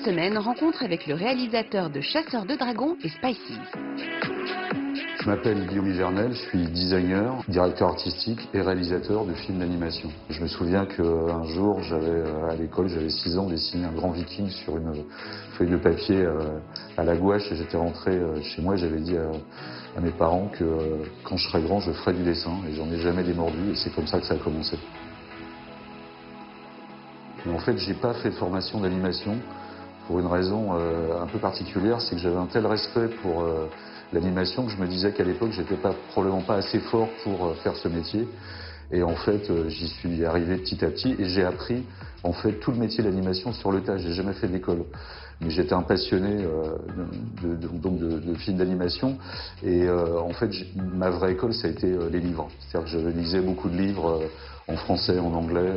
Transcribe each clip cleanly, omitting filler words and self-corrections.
semaine, rencontre avec le réalisateur de Chasseurs de Dragons et Spices. Je m'appelle Guillaume Ivernel, je suis designer, directeur artistique et réalisateur de films d'animation. Je me souviens qu'un jour, à l'école, j'avais 6 ans, dessiné un grand viking sur une feuille de papier à la gouache et j'étais rentré chez moi et j'avais dit à mes parents que quand je serais grand, je ferais du dessin et j'en ai jamais démordu et c'est comme ça que ça a commencé. Mais en fait, j'ai pas fait de formation d'animation pour une raison un peu particulière, c'est que j'avais un tel respect pour l'animation que je me disais qu'à l'époque, j'étais probablement pas assez fort pour faire ce métier. Et en fait, j'y suis arrivé petit à petit et j'ai appris en fait tout le métier d'animation sur le tas. J'ai jamais fait d'école, mais j'étais un passionné de films d'animation. Et en fait, ma vraie école, ça a été les livres. C'est-à-dire que je lisais beaucoup de livres en français, en anglais,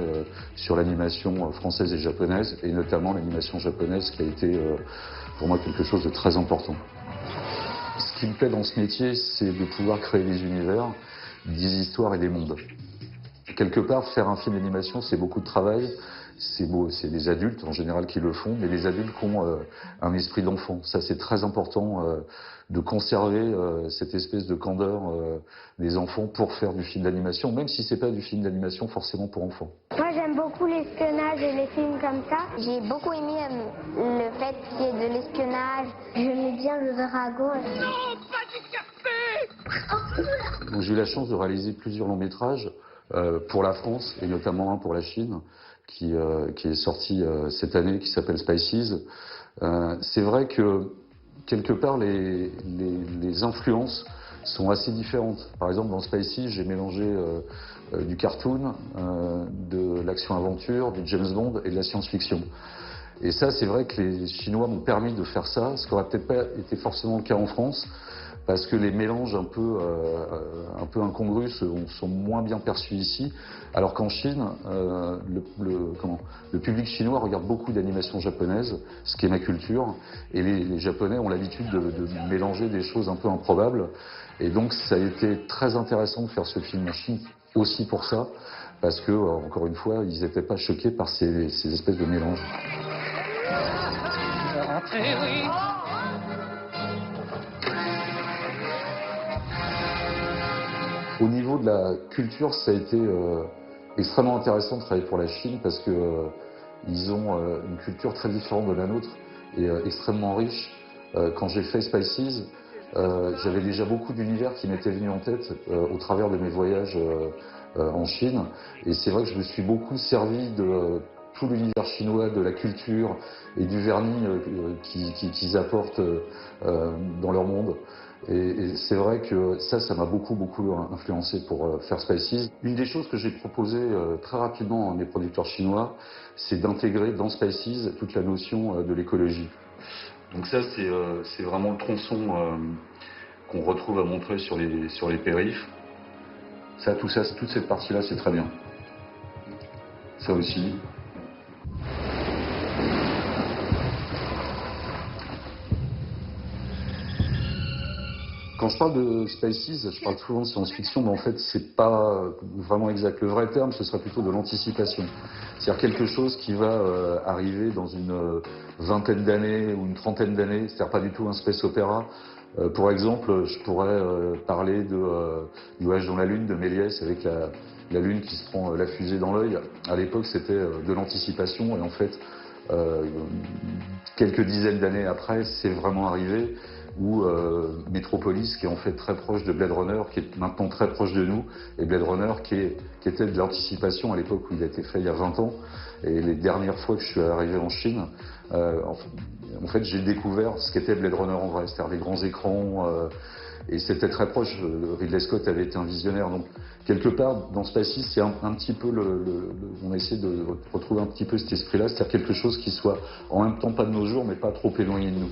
sur l'animation française et japonaise, et notamment l'animation japonaise qui a été pour moi quelque chose de très important. Ce qui me plaît dans ce métier, c'est de pouvoir créer des univers, des histoires et des mondes. Quelque part, faire un film d'animation, c'est beaucoup de travail. C'est beau, c'est les adultes en général qui le font, mais les adultes qui ont un esprit d'enfant. Ça, c'est très important de conserver cette espèce de candeur des enfants pour faire du film d'animation, même si c'est pas du film d'animation forcément pour enfants. Moi, j'aime beaucoup l'espionnage et les films comme ça. J'ai beaucoup aimé le fait qu'il y ait de l'espionnage. J'aimais bien le dragon. Non, pas du café! Donc, j'ai eu la chance de réaliser plusieurs longs métrages pour la France et notamment un pour la Chine qui est sorti cette année, qui s'appelle Spices. C'est vrai que quelque part les influences sont assez différentes. Par exemple, dans Spices, j'ai mélangé du cartoon, de l'action-aventure, du James Bond et de la science-fiction. Et ça, c'est vrai que les Chinois m'ont permis de faire ça, ce qui n'aurait peut-être pas été forcément le cas en France, parce que les mélanges un peu incongrus sont moins bien perçus ici, alors qu'en Chine, le public chinois regarde beaucoup d'animations japonaises, ce qui est ma culture, et les Japonais ont l'habitude de mélanger des choses un peu improbables, et donc ça a été très intéressant de faire ce film en Chine, aussi pour ça, parce que, encore une fois, ils n'étaient pas choqués par ces espèces de mélanges. Eh oui. Au niveau de la culture, ça a été extrêmement intéressant de travailler pour la Chine parce que ils ont une culture très différente de la nôtre et extrêmement riche. Quand j'ai fait Spices, j'avais déjà beaucoup d'univers qui m'étaient venus en tête au travers de mes voyages en Chine. Et c'est vrai que je me suis beaucoup servi de tout l'univers chinois, de la culture et du vernis qu'ils apportent dans leur monde. Et c'est vrai que ça m'a beaucoup influencé pour faire Spices. Une des choses que j'ai proposé très rapidement à mes producteurs chinois, c'est d'intégrer dans Spices toute la notion de l'écologie. Donc ça, c'est vraiment le tronçon qu'on retrouve à Montreuil sur les périphes. Ça, toute cette partie-là, c'est très bien. Ça aussi. Quand je parle de Spices, je parle souvent de science-fiction, mais en fait, c'est pas vraiment exact. Le vrai terme, ce serait plutôt de l'anticipation. C'est-à-dire quelque chose qui va arriver dans une vingtaine d'années ou une trentaine d'années, c'est-à-dire pas du tout un space opéra. Pour exemple, je pourrais parler du voyage dans la Lune de Méliès avec la Lune qui se prend la fusée dans l'œil. À l'époque, c'était de l'anticipation et en fait, quelques dizaines d'années après, c'est vraiment arrivé. Ou Metropolis, qui est en fait très proche de Blade Runner, qui est maintenant très proche de nous, et Blade Runner qui était de l'anticipation à l'époque où il a été fait il y a 20 ans. Et les dernières fois que je suis arrivé en Chine, en fait j'ai découvert ce qu'était Blade Runner en vrai, c'est-à-dire les grands écrans, et c'était très proche. Ridley Scott avait été un visionnaire, donc quelque part dans Spices, c'est un petit peu on a essayé de retrouver un petit peu cet esprit-là, c'est-à-dire quelque chose qui soit en même temps pas de nos jours, mais pas trop éloigné de nous.